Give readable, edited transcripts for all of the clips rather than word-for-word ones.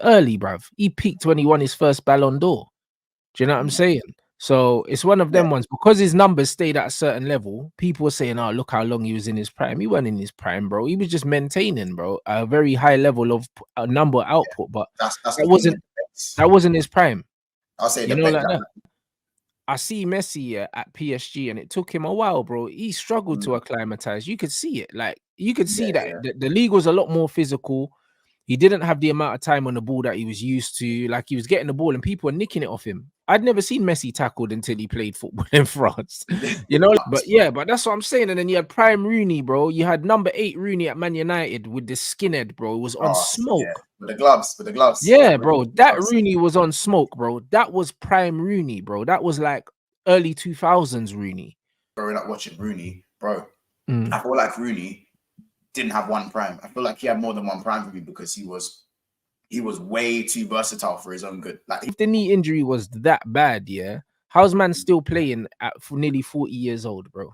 early, bruv. He peaked when he won his first Ballon d'Or. Do you know what I'm saying? So it's one of them ones, because his numbers stayed at a certain level. People were saying, "Oh, look how long he was in his prime." He wasn't in his prime, bro. He was just maintaining, bro, a very high level of number output. But that's that wasn't his prime. I'll say like that. I see Messi at PSG, and it took him a while, bro. He struggled to acclimatize. You could see it. Like, you could see that the league was a lot more physical. He didn't have the amount of time on the ball that he was used to. Like, he was getting the ball and people were nicking it off him. I'd never seen Messi tackled until he played football in France. But that's what I'm saying. And then you had prime Rooney, bro. You had number 8 Rooney at Man United with the skinhead, bro. It was on smoke. Yeah. With the gloves. Yeah, bro. That Rooney was on smoke, bro. That was prime Rooney, bro. That was like early 2000s Rooney. Growing up watching Rooney, bro. I feel like Rooney didn't have one prime. I feel like he had more than one prime for me, because he was way too versatile for his own good. Like, if the knee injury was that bad, how's man still playing for nearly 40 years old, bro?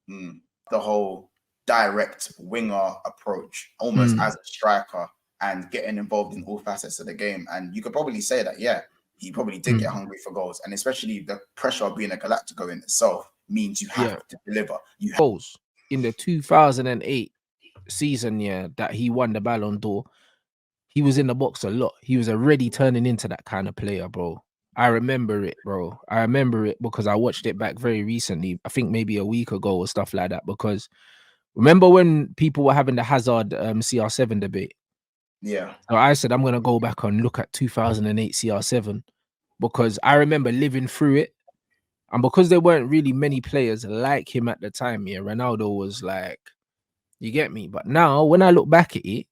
The whole direct winger approach, almost as a striker, and getting involved in all facets of the game. And you could probably say that, he probably did get hungry for goals. And especially the pressure of being a Galactico in itself means you have to deliver. You goals in the 2008 season, that he won the Ballon d'Or. He was in the box a lot. He was already turning into that kind of player, bro. I remember it, bro. I remember it because I watched it back very recently. I think maybe a week ago or stuff like that. Because remember when people were having the Hazard CR7 debate? Yeah. So I said, I'm going to go back and look at 2008 CR7 because I remember living through it. And because there weren't really many players like him at the time, Ronaldo was like, you get me? But now, when I look back at it,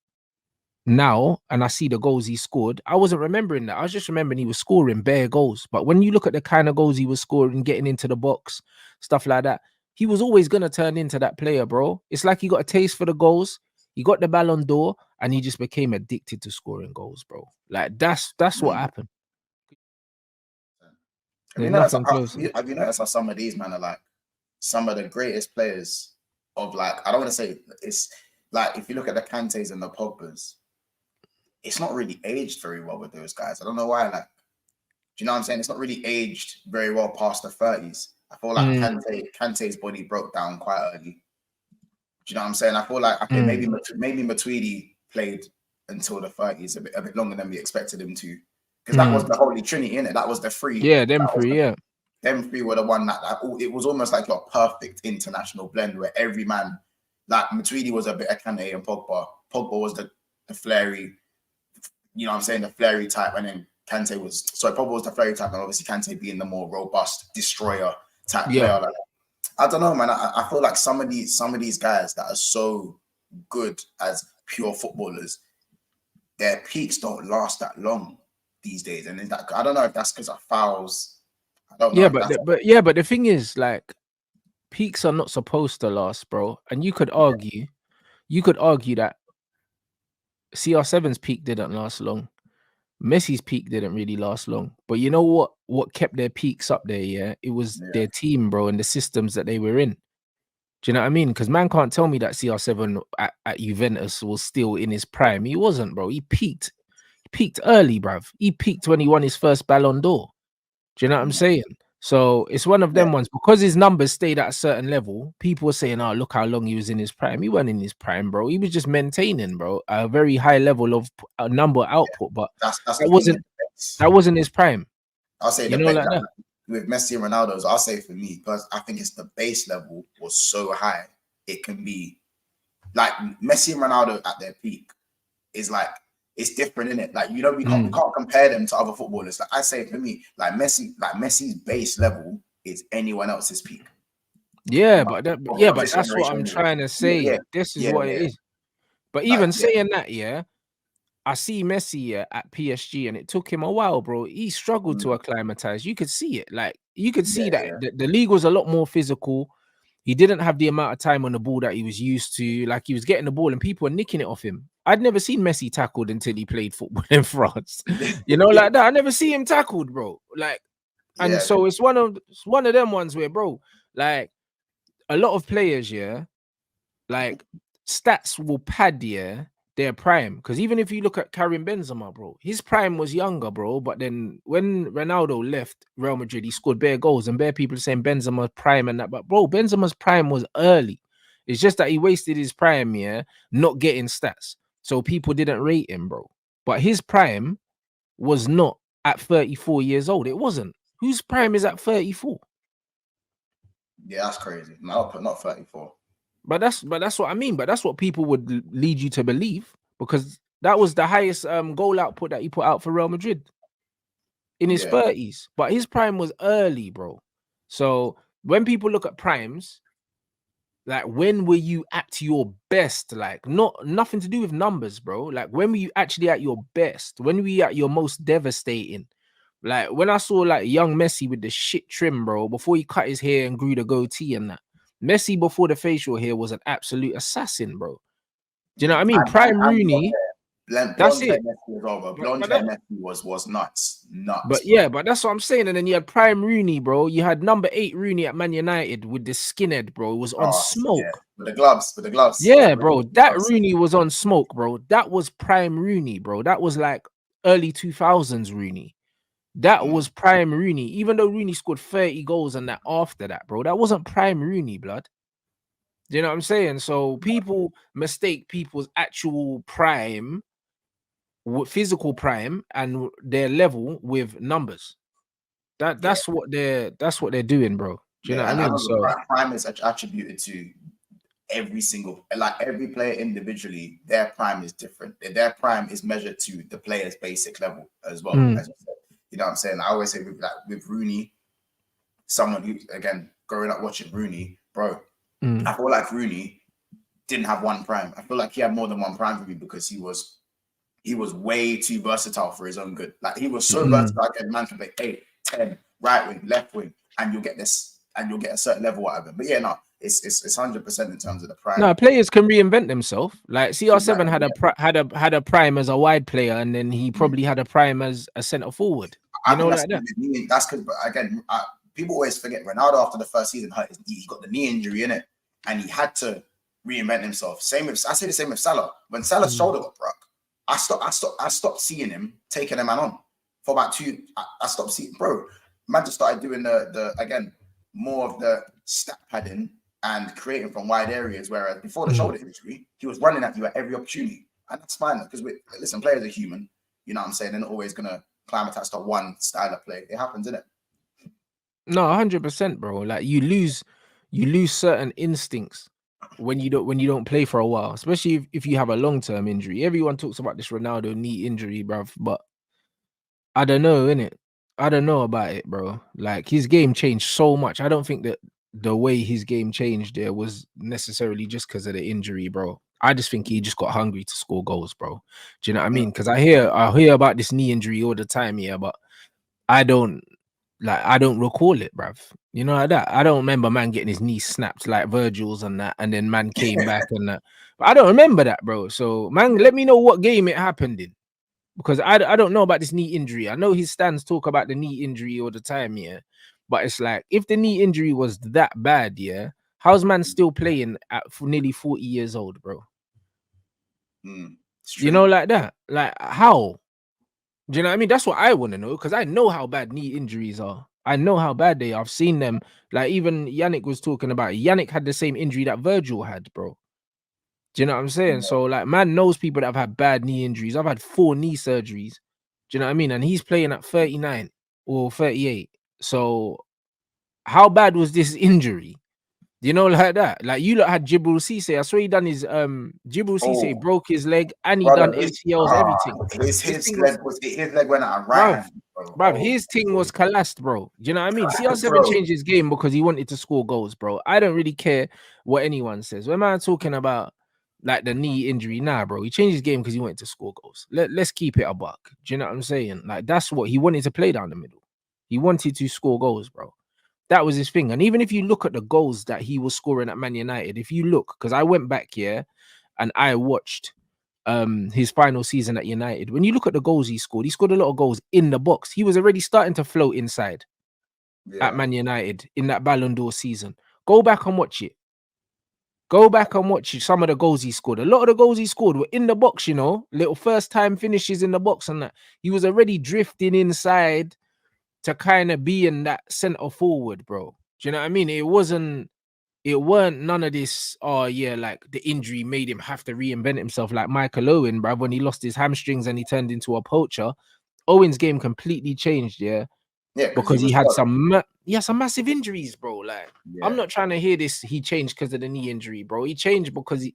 now, and I see the goals he scored, I wasn't remembering that. I was just remembering he was scoring bare goals. But when you look at the kind of goals he was scoring, getting into the box, stuff like that, he was always going to turn into that player, bro. It's like he got a taste for the goals. He got the Ballon d'Or, and he just became addicted to scoring goals, bro. Like, that's what happened. Have you noticed how some of these men are like some of the greatest players of, like, I don't want to say, it's like, if you look at the Kantes and the Pogbas, it's not really aged very well with those guys. I don't know why. Like, do you know what I'm saying? It's not really aged very well past the 30s. I feel like Kante's body broke down quite early. Do you know what I'm saying? I feel like, okay, maybe Matuidi played until the 30s, a bit longer than we expected him to. Because that was the Holy Trinity, innit? That was the three. Yeah, them three, Them three were the one that it was almost like your perfect international blend where every man, like Matuidi was a bit of Kane and Pogba. Pogba was the flary, you know what I'm saying, the flary type, and then Pogba was the flary type, and obviously Kante being the more robust destroyer type player. Like, I don't know, man. I feel like some of these guys that are so good as pure footballers, their peaks don't last that long these days, and I don't know if that's because of fouls. I don't know. But the thing is, like, peaks are not supposed to last, bro. And you could argue that CR7's peak didn't last long. Messi's peak didn't really last long. But you know what kept their peaks up there, It was their team, bro, and the systems that they were in. Do you know what I mean? Because man can't tell me that CR7 at Juventus was still in his prime. He wasn't, bro. He peaked early, bruv. He peaked when he won his first Ballon d'Or. Do you know what I'm saying? So it's one of them ones, because his numbers stayed at a certain level. People were saying, "Oh, look how long he was in his prime." He wasn't in his prime, bro. He was just maintaining, bro, a very high level of number output. But that wasn't his prime. I'll say with Messi and Ronaldo, I'll say for me, because I think it's the base level was so high. It can be like Messi and Ronaldo at their peak is like, it's different, innit? Like, you know, we can't compare them to other footballers. Like, I say for me, like Messi's base level is anyone else's peak. Yeah, but that's what I'm trying to say. This is what it is. But even saying that, I see Messi at PSG, and it took him a while, bro. He struggled to acclimatize. You could see it. Like, you could see that the league was a lot more physical. He didn't have the amount of time on the ball that he was used to. Like, he was getting the ball and people were nicking it off him. I'd never seen Messi tackled until he played football in France. Like that. I never see him tackled, bro. Like, and so it's one of them ones where, bro, like, a lot of players, like, stats will pad, their prime. Because even if you look at Karim Benzema, bro, his prime was younger, bro. But then when Ronaldo left Real Madrid, he scored bare goals, and bare people saying Benzema's prime and that. But bro, Benzema's prime was early. It's just that he wasted his prime, yeah, not getting stats. So people didn't rate him, bro. But his prime was not at 34 years old. It wasn't. Whose prime is at 34? Yeah, that's crazy. No, not 34. But that's what I mean. But that's what people would lead you to believe, because that was the highest goal output that he put out for Real Madrid in his 30s. But his prime was early, bro. So when people look at primes, like, when were you at your best? Like, nothing to do with numbers, bro. Like, when were you actually at your best? When were you at your most devastating? Like, when I saw like young Messi with the shit trim, bro, before he cut his hair and grew the goatee and that. Messi before the facial hair was an absolute assassin, bro. Do you know what I mean? Prime Rooney. That's it. Blonde hair Messi was nuts. But yeah, but that's what I'm saying. And then you had Prime Rooney, bro. You had number 8 Rooney at Man United with the skinhead, bro. It was on smoke. Yeah. With the gloves. Yeah, bro. That Rooney was on smoke, bro. That was Prime Rooney, bro. That was like early 2000s Rooney. That was Prime Rooney. Even though Rooney scored 30 goals and that after that, bro, that wasn't Prime Rooney, blood. Do you know what I'm saying? So people mistake people's actual prime, physical prime, and their level with numbers. That's what they're doing, bro. Do you know what I mean? So prime is attributed to every player individually. Their prime is different. Their prime is measured to the player's basic level as well. As you said. You know what I'm saying? I always say with Rooney, someone who, again, growing up watching Rooney, bro, I feel like Rooney didn't have one prime. I feel like he had more than one prime for me, because he was way too versatile for his own good. Like, he was so versatile, like, a man can play 8, 10, right wing, left wing, and you'll get this, and you'll get a certain level out of him. But yeah, no, it's 100% in terms of the prime. No, players can reinvent themselves. Like CR7 had a prime as a wide player, and then he probably had a prime as a centre forward. You know, like that. That's because, again, people always forget Ronaldo after the first season hurt his knee. He got the knee injury in it, and he had to reinvent himself. I say the same with Salah. When Salah's shoulder got broke, I stopped seeing him taking a man on for about 2. I stopped seeing, bro. Man just started doing the again, more of the stat padding and creating from wide areas, whereas before the shoulder injury, he was running at you at every opportunity. And that's fine, because listen, players are human. You know what I'm saying? They're not always gonna climatize to one style of play. It happens, isn't it? No, 100%, bro. Like, you lose certain instincts when you don't play for a while, especially if you have a long-term injury. Everyone talks about this Ronaldo knee injury, bruv, but I don't know, innit? I don't know about it, bro. Like, his game changed so much. I don't think that the way his game changed there was necessarily just because of the injury, bro. I just think he just got hungry to score goals, bro. Do you know what I mean? Because I hear about this knee injury all the time, yeah, but I don't recall it, bruv. You know, like that. I don't remember man getting his knee snapped like Virgil's and that, and then man came back and that. But I don't remember that, bro. So, man, let me know what game it happened in, because I don't know about this knee injury. I know his stands talk about the knee injury all the time, yeah. But it's like, if the knee injury was that bad, yeah, how's man still playing at nearly 40 years old, bro? You know, like that. Like, how? Do you know what I mean? That's what I want to know, because I know how bad knee injuries are. I know how bad they are. I've seen them. Like, even Yannick was talking about it. Yannick had the same injury that Virgil had, bro. Do you know what I'm saying? So, like, man knows people that have had bad knee injuries. I've had 4 knee surgeries. Do you know what I mean? And he's playing at 39 or 38. So, how bad was this injury? You know, like that. Like, you lot had Djibril Cissé. I saw he done his Djibril Cissé broke his leg, and he done ACLs, everything. His leg went out of right hand, bro. His thing was collapsed, bro. Do you know what I mean? CR7 changed his game because he wanted to score goals, bro. I don't really care what anyone says. When I'm talking about like the knee injury, nah, bro. He changed his game because he wanted to score goals. Let's keep it a buck. Do you know what I'm saying? Like, that's what he wanted, to play down the middle. He wanted to score goals, bro. That was his thing. And even if you look at the goals that he was scoring at Man United, if you look, because I went back here and I watched his final season at United. When you look at the goals he scored a lot of goals in the box. He was already starting to float inside at Man United in that Ballon d'Or season. Go back and watch it. Go back and watch some of the goals he scored. A lot of the goals he scored were in the box, you know, little first time finishes in the box and that. He was already drifting inside to kind of be in that center forward, bro. Do you know what I mean? It weren't none of this, oh yeah, like the injury made him have to reinvent himself like Michael Owen, bruv, when he lost his hamstrings and he turned into a poacher. Owen's game completely changed, yeah. Yeah, Because he had some massive injuries, bro. Like, I'm not trying to hear this. He changed because of the knee injury, bro. He changed because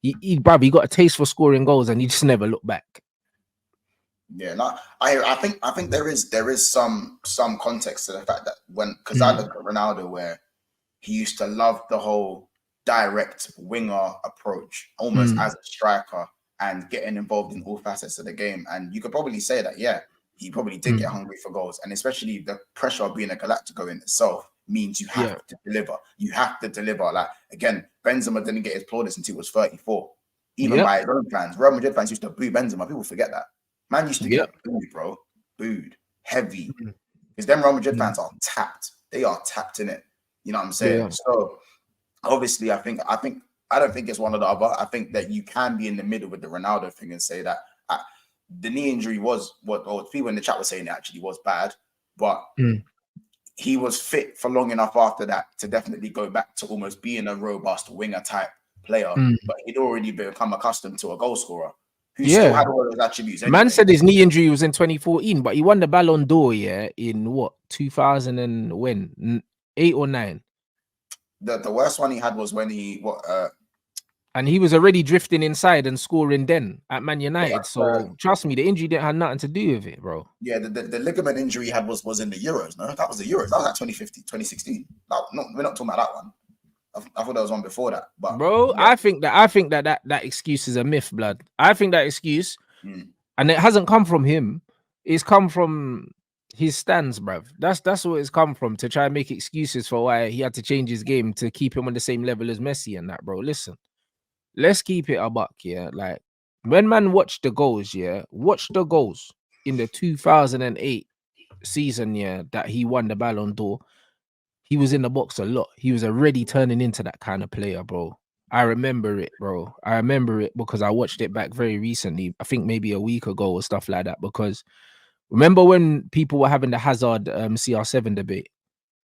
he got a taste for scoring goals and he just never looked back. Yeah, no, I think there is some context to the fact that because I look at Ronaldo where he used to love the whole direct winger approach, almost as a striker and getting involved in all facets of the game. And you could probably say that, yeah, he probably did get hungry for goals. And especially the pressure of being a Galactico in itself means you have to deliver. You have to deliver. Like, again, Benzema didn't get his plaudits until he was 34. Even by his own fans. Real Madrid fans used to boo Benzema. People forget that. Man used to get booed, bro. Booed. Heavy. Because them Real Madrid fans are tapped. They are tapped in it. You know what I'm saying? So, obviously, I don't think it's one or the other. I think that you can be in the middle with the Ronaldo thing and say that the knee injury was or people in the chat were saying it actually was bad, but he was fit for long enough after that to definitely go back to almost being a robust winger type player. But he'd already become accustomed to a goal scorer who still had all those attributes. Anyway. Man said his knee injury was in 2014, but he won the Ballon d'Or, in what, 2000 and when? 8 or 9? The worst one he had was when and he was already drifting inside and scoring then at Man United. So trust me, the injury didn't have nothing to do with it, bro. Yeah, the ligament injury he had was in the Euros. No, that was the Euros. That was like 2015, 2016. No, we're not talking about that one. I thought there was one before that. But bro, I think that excuse is a myth, blood. I think that excuse, and it hasn't come from him. It's come from his stands, bruv. That's what it's come from, to try and make excuses for why he had to change his game to keep him on the same level as Messi and that, bro. Listen, let's keep it a buck, yeah. Like, when man watched the goals, watch the goals in the 2008 season, that he won the Ballon d'Or. He was in the box a lot. He was already turning into that kind of player, bro. I remember it, bro. I remember it because I watched it back very recently. I think maybe a week ago or stuff like that. Because remember when people were having the Hazard CR7 debate?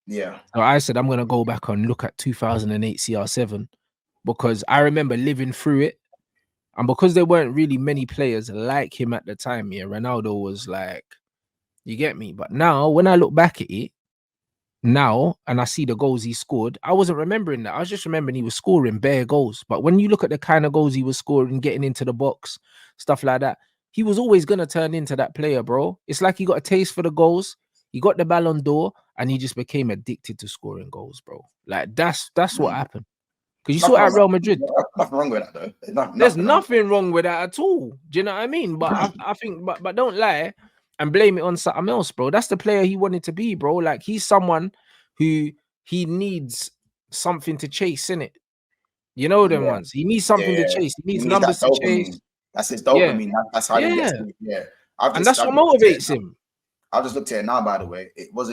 Yeah. So I said, I'm going to go back and look at 2008 CR7 because I remember living through it. And because there weren't really many players like him at the time, Ronaldo was like, you get me? But now, when I look back at it, now, and I see the goals he scored, I wasn't remembering that. I was just remembering he was scoring bare goals. But when you look at the kind of goals he was scoring, getting into the box, stuff like that, he was always going to turn into that player, bro. It's like he got a taste for the goals. He got the Ballon d'Or, and he just became addicted to scoring goals, bro. Like, that's what happened. Because you saw it at Real Madrid. Nothing wrong with that, though. There's nothing wrong with that at all. Do you know what I mean? But I think, but don't lie and blame it on something else, bro. That's the player he wanted to be, bro. Like, he's someone who he needs something to chase, innit? You know them ones. He needs something to chase. He needs numbers to chase. That's his dopamine. That's how he gets to it. Yeah. And that's what motivates him. I just looked at it now, by the way. It was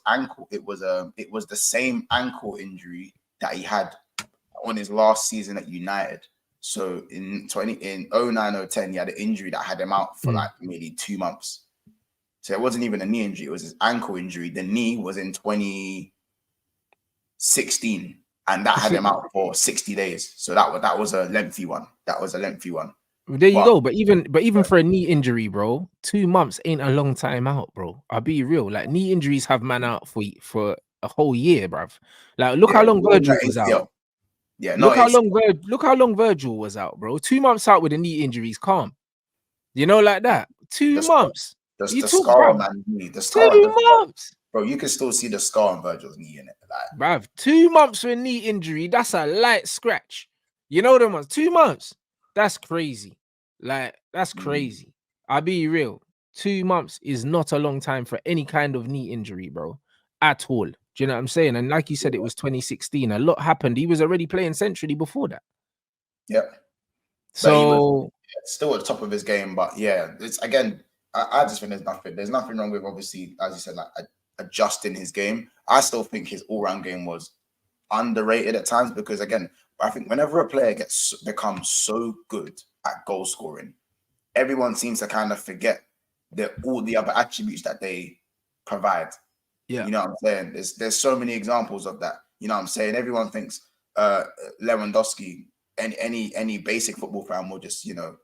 ankle. It was the same ankle injury that he had on his last season at United. So in 09-010, he had an injury that had him out for like nearly 2 months. So it wasn't even a knee injury, it was his ankle injury. The knee was in 2016, and that had him out for 60 days. So that was a lengthy one. There you go. But even for a knee injury, bro, 2 months ain't a long time out, bro. I'll be real. Like, knee injuries have man out for a whole year, bruv. Like, look how long Virgil was out. Yeah, look how long Virgil was out, bro. 2 months out with a knee injury is calm. You know, like that. 2 months. The scar on that knee. The scar. 2 months. Bro, you can still see the scar on Virgil's knee in it. Like, bruv, 2 months for a knee injury, that's a light scratch. You know them ones. 2 months. That's crazy. Like, that's crazy. I'll be real. 2 months is not a long time for any kind of knee injury, bro. At all. Do you know what I'm saying? And like you said, it was 2016. A lot happened. He was already playing centrally before that. Yep. So still at the top of his game, but yeah, it's again. I just think there's nothing wrong with, obviously, as you said, like adjusting his game. I still think his all-round game was underrated at times because, again, I think whenever a player becomes so good at goal scoring, everyone seems to kind of forget all the other attributes that they provide. Yeah. You know what I'm saying? There's so many examples of that. You know what I'm saying? Everyone thinks Lewandowski, any basic football fan will just, you know,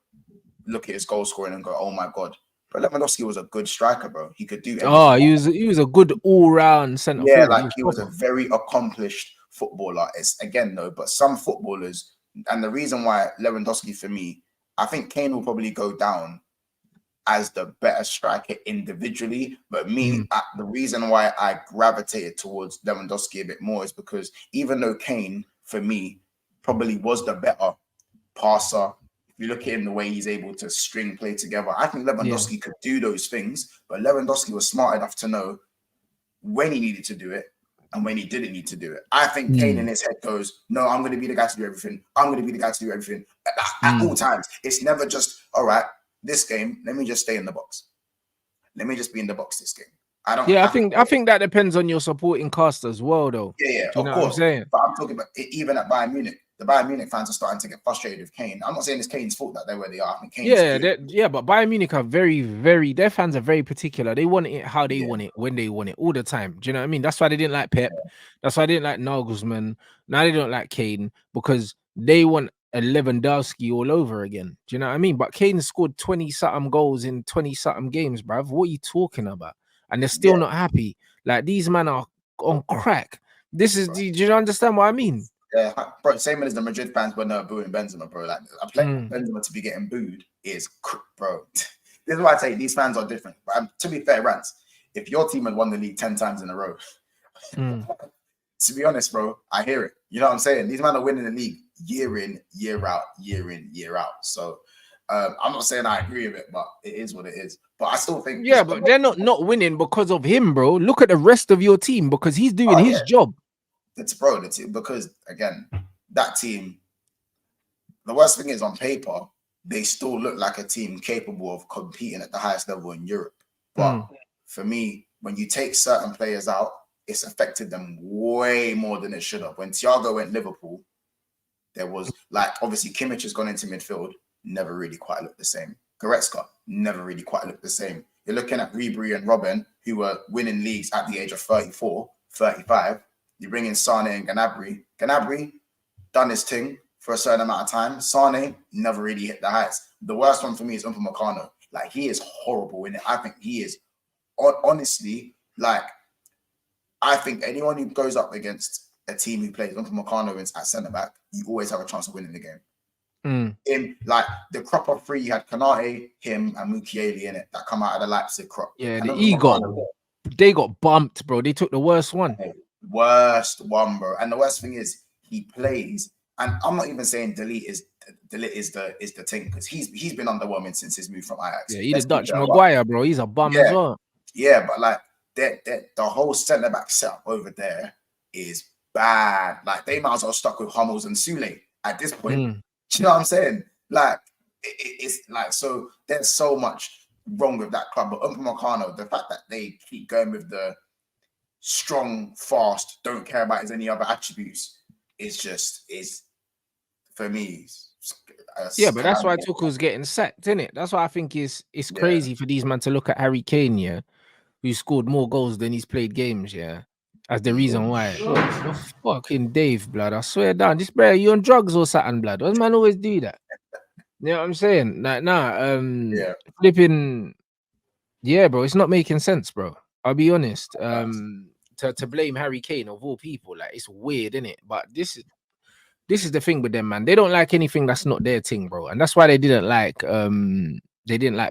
look at his goal scoring and go, oh my God. But Lewandowski was a good striker, bro. He could do everything. Oh, he was a good all-round centre forward. Like he was a very accomplished footballer. It's again though, but some footballers, and the reason why Lewandowski for me, I think Kane will probably go down as the better striker individually, but me, the reason why I gravitated towards Lewandowski a bit more is because even though Kane, for me, probably was the better passer, if you look at him the way he's able to string play together, I think Lewandowski could do those things, but Lewandowski was smart enough to know when he needed to do it and when he didn't need to do it. I think Kane in his head goes, no, I'm going to be the guy to do everything. I'm going to be the guy to do everything at all times. It's never just, all right, this game, let me just stay in the box. Let me just be in the box this game. I think that depends on your supporting cast as well, though. Yeah, of course. What I'm saying? But I'm talking about even at Bayern Munich. The Bayern Munich fans are starting to get frustrated with Kane. I'm not saying it's Kane's fault that they're where they are. I think Kane's but Bayern Munich are their fans are very particular. They want it how they want it, when they want it, all the time. Do you know what I mean? That's why they didn't like Pep. That's why they didn't like Nagelsmann. Now they don't like Kane because they want a Lewandowski all over again. Do you know what I mean? But Kane scored 20-something goals in 20-something games, bruv. What are you talking about? And they're still not happy. Like, these men are on crack. Do you understand what I mean? Yeah, bro, same as the Madrid fans when they were booing Benzema, bro. Like, a player Benzema to be getting booed is, bro. This is why I say these fans are different. But to be fair, Rants, if your team had won the league 10 times in a row, to be honest, bro, I hear it. You know what I'm saying? These men are winning the league year in, year out, year in, year out. So I'm not saying I agree with it, but it is what it is. But I still think... Yeah, but they're not winning because of him, bro. Look at the rest of your team because he's doing his job. Because, again, that team, the worst thing is on paper, they still look like a team capable of competing at the highest level in Europe. But for me, when you take certain players out, it's affected them way more than it should have. When Thiago went Liverpool, there was, like, obviously Kimmich has gone into midfield, never really quite looked the same. Goretzka never really quite looked the same. You're looking at Ribery and Robben, who were winning leagues at the age of 34, 35. You bring in Sane and Gnabry. Gnabry done his thing for a certain amount of time. Sane never really hit the heights. The worst one for me is Upamecano. Like, he is horrible in it. I think he is, honestly, like, I think anyone who goes up against a team who plays Upamecano at centre-back, you always have a chance of winning the game. In like the crop of three, you had Kanate, him, and Mukiele in it that come out of the Leipzig crop. Yeah, they got bumped, bro. They took the worst one. Worst one, bro. And the worst thing is he plays, and I'm not even saying Delete is the thing, because he's been underwhelming since his move from Ajax. Yeah, he's a Dutch Maguire, bro. He's a bum as well. Yeah, but like the whole centre back setup over there is bad. Like, they might as well stuck with Hummels and Sule at this point. Do you know what I'm saying? Like, it's like, so there's so much wrong with that club. But Upamecano, the fact that they keep going with the strong, fast, don't care about his any other attributes, is for me. But that's why Tuchel's getting sacked, isn't it? That's why I think it's crazy for these men to look at Harry Kane, who scored more goals than he's played games, as the reason why. Fucking Dave, blood. I swear down. This bro, you on drugs or something, blood? Why does man always do that? You know what I'm saying? Like, flipping. Yeah, bro, it's not making sense, bro. I'll be honest. To blame Harry Kane of all people, like, it's weird, isn't it? But this is the thing with them, man. They don't like anything that's not their thing, bro. And that's why they didn't like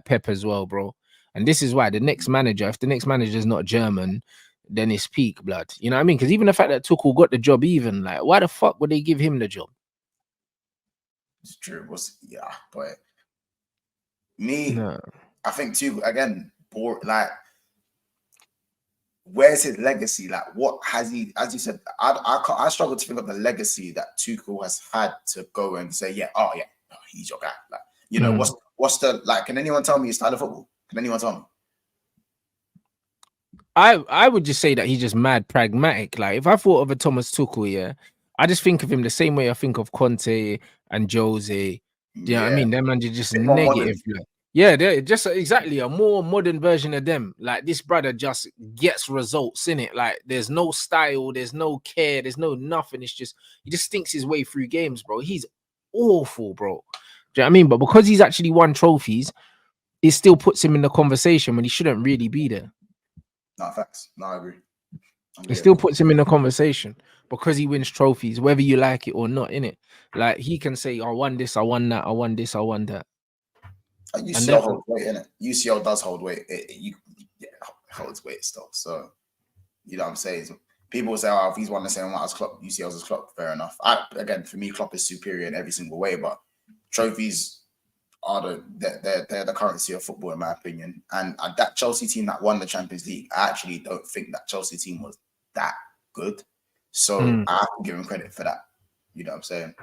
Pep as well, bro. And this is why the next manager, if the next manager is not German, then it's peak, blood. You know what I mean? Because even the fact that Tuchel got the job, even, like, why the fuck would they give him the job? It's true. But me, I think too, again, like, where's his legacy? Like, what has he, as you said, I struggle to think of the legacy that Tuchel has had to go and say, he's your guy. Like, you know, what's the, like, can anyone tell me his style of football? Can anyone tell me? I would just say that he's just mad pragmatic. Like, if I thought of a Thomas Tuchel, I just think of him the same way I think of Conte and Jose. Do you know what I mean? Them man are just Bit more modern. negative. Like, yeah, they're just exactly a more modern version of them. Like this brother just gets results in it. Like there's no style, there's no care, there's no nothing. It's just he just thinks his way through games, bro. He's awful, bro. Do you know what I mean? But because he's actually won trophies, it still puts him in the conversation when he shouldn't really be there. No, facts. No, I agree. It still puts him in the conversation because he wins trophies, whether you like it or not, innit? Like he can say, I won this, I won that, I won this, I won that. UCL holds weight, innit? UCL does hold weight. It holds weight still. So, you know what I'm saying? People say, oh, if he's won the same amount as Klopp, UCL's as Klopp, fair enough. Again, for me, Klopp is superior in every single way, but trophies are they're the currency of football, in my opinion. And that Chelsea team that won the Champions League, I actually don't think that Chelsea team was that good. So I have to give him credit for that. You know what I'm saying?